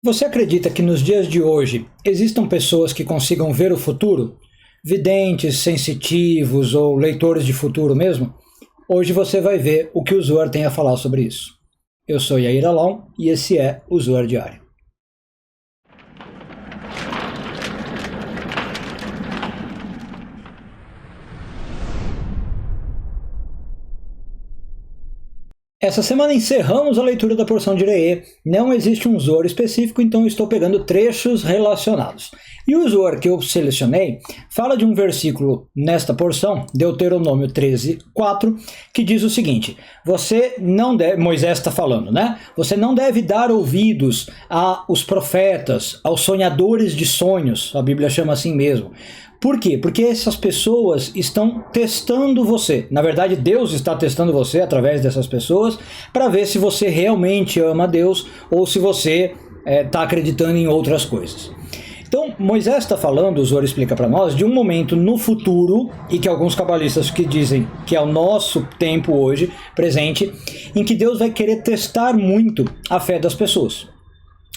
Você acredita que nos dias de hoje existam pessoas que consigam ver o futuro? Videntes, sensitivos ou leitores de futuro mesmo? Hoje você vai ver o que o Zohar tem a falar sobre isso. Eu sou Yair Alon e esse é o Zohar Diário. Essa semana encerramos a leitura da porção de Re'eh. Não existe um Zohar específico, então eu estou pegando trechos relacionados. E o Zohar que eu selecionei fala de um versículo nesta porção, Deuteronômio 13:4, que diz o seguinte: você não deve, Moisés está falando, né? Você não deve dar ouvidos aos profetas, aos sonhadores de sonhos, a Bíblia chama assim mesmo. Por quê? Porque essas pessoas estão testando você. Na verdade, Deus está testando você através dessas pessoas para ver se você realmente ama Deus ou se você está acreditando em outras coisas. Então, Moisés está falando, o Zohar explica para nós, de um momento no futuro, e que alguns cabalistas que dizem que é o nosso tempo hoje, presente, em que Deus vai querer testar muito a fé das pessoas.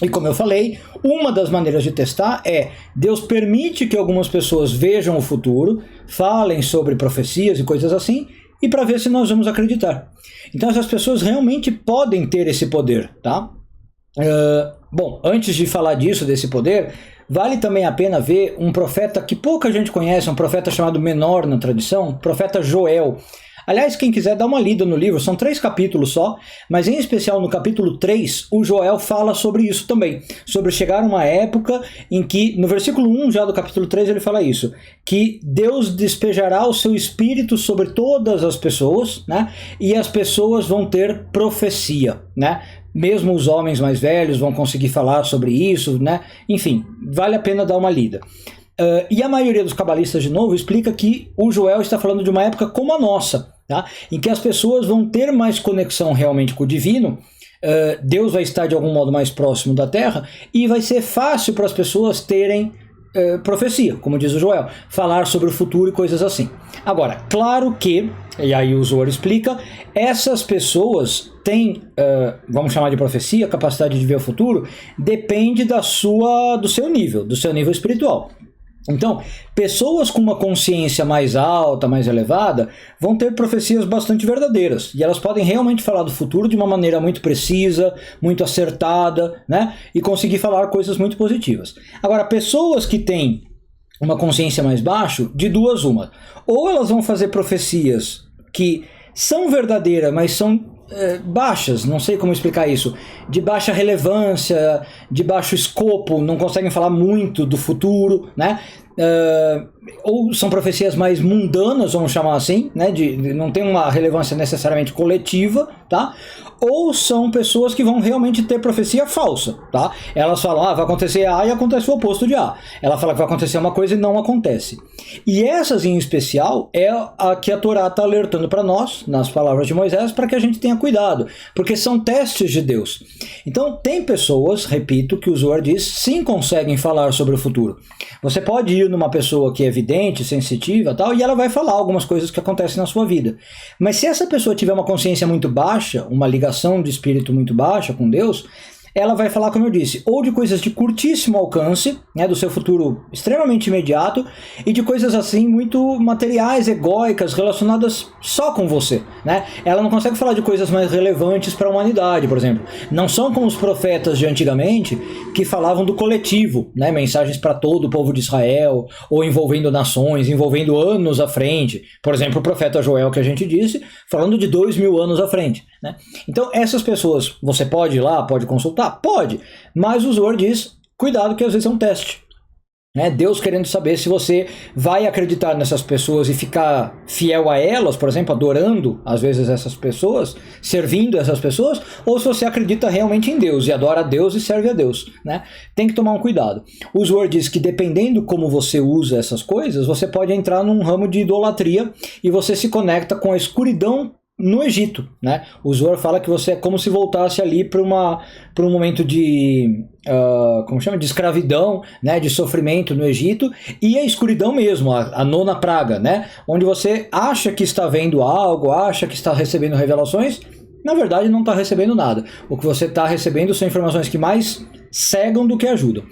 E como eu falei, uma das maneiras de testar é Deus permite que algumas pessoas vejam o futuro, falem sobre profecias e coisas assim, e para ver se nós vamos acreditar. Então essas pessoas realmente podem ter esse poder, tá? Bom, antes de falar disso, desse poder, vale também a pena ver um profeta que pouca gente conhece, um profeta chamado menor na tradição, profeta Joel. Aliás, quem quiser dar uma lida no livro, são 3 capítulos só, mas em especial no capítulo 3, o Joel fala sobre isso também, sobre chegar uma época em que, no versículo 1 já do capítulo 3 ele fala isso, que Deus despejará o seu espírito sobre todas as pessoas, né? E as pessoas vão ter profecia, né? Mesmo os homens mais velhos vão conseguir falar sobre isso, né? Enfim, vale a pena dar uma lida. E a maioria dos cabalistas, de novo, explica que o Joel está falando de uma época como a nossa, tá? Em que as pessoas vão ter mais conexão realmente com o divino, Deus vai estar de algum modo mais próximo da Terra, e vai ser fácil para as pessoas terem profecia, como diz o Joel, falar sobre o futuro e coisas assim. Agora, claro que, e aí o Zohar explica, essas pessoas têm, vamos chamar de profecia, capacidade de ver o futuro, depende do seu nível espiritual. Então, pessoas com uma consciência mais alta, mais elevada, vão ter profecias bastante verdadeiras. E elas podem realmente falar do futuro de uma maneira muito precisa, muito acertada, né? E conseguir falar coisas muito positivas. Agora, pessoas que têm uma consciência mais baixa, de duas uma. Ou elas vão fazer profecias que são verdadeiras, mas são baixas, não sei como explicar isso, de baixa relevância, de baixo escopo, não conseguem falar muito do futuro, né? Ou são profecias mais mundanas, vamos chamar assim, né? Não tem uma relevância necessariamente coletiva, tá? Ou são pessoas que vão realmente ter profecia falsa, tá? Elas falam, vai acontecer A e acontece o oposto de A. Ela fala que vai acontecer uma coisa e não acontece. E essas em especial é a que a Torá está alertando para nós, nas palavras de Moisés, para que a gente tenha cuidado, porque são testes de Deus. Então tem pessoas, repito, que o Zohar diz, sim conseguem falar sobre o futuro. Você pode ir numa pessoa que é vidente, sensitiva, tal, e ela vai falar algumas coisas que acontecem na sua vida. Mas se essa pessoa tiver uma consciência muito baixa, uma ligação de espírito muito baixa com Deus, ela vai falar, como eu disse, ou de coisas de curtíssimo alcance, né, do seu futuro extremamente imediato, e de coisas assim muito materiais, egóicas, relacionadas só com você, né? Ela não consegue falar de coisas mais relevantes para a humanidade, por exemplo. Não são como os profetas de antigamente, que falavam do coletivo, né, mensagens para todo o povo de Israel, ou envolvendo nações, envolvendo anos à frente. Por exemplo, o profeta Joel, que a gente disse, falando de 2000 anos à frente, né? Então, essas pessoas, você pode ir lá, pode consultar? Pode, mas o Zohar diz, cuidado que às vezes é um teste. Né? Deus querendo saber se você vai acreditar nessas pessoas e ficar fiel a elas, por exemplo, adorando às vezes essas pessoas, servindo essas pessoas, ou se você acredita realmente em Deus e adora a Deus e serve a Deus. Né? Tem que tomar um cuidado. O Zohar diz que dependendo como você usa essas coisas, você pode entrar num ramo de idolatria e você se conecta com a escuridão no Egito, né? O Zohar fala que você é como se voltasse ali para um momento de de escravidão, né? De sofrimento no Egito, e a escuridão mesmo, a nona praga, né? Onde você acha que está vendo algo, acha que está recebendo revelações, na verdade não está recebendo nada. O que você está recebendo são informações que mais cegam do que ajudam.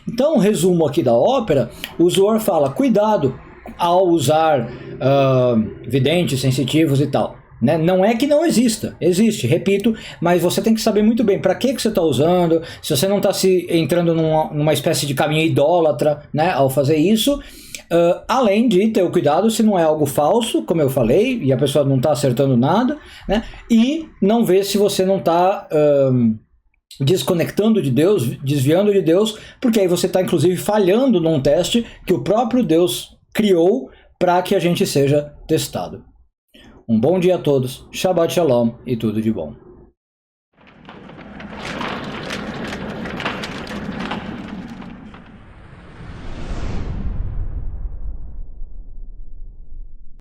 Então, resumo aqui da ópera, o Zohar fala, cuidado ao usar videntes, sensitivos e tal. Né? Não é que não exista, existe, repito, mas você tem que saber muito bem para que você está usando, se você não está se entrando numa espécie de caminho idólatra, né, ao fazer isso, além de ter o cuidado se não é algo falso, como eu falei, e a pessoa não está acertando nada, né, e não ver se você não está desconectando de Deus, desviando de Deus, porque aí você está inclusive falhando num teste que o próprio Deus criou para que a gente seja testado. Um bom dia a todos, Shabbat Shalom e tudo de bom.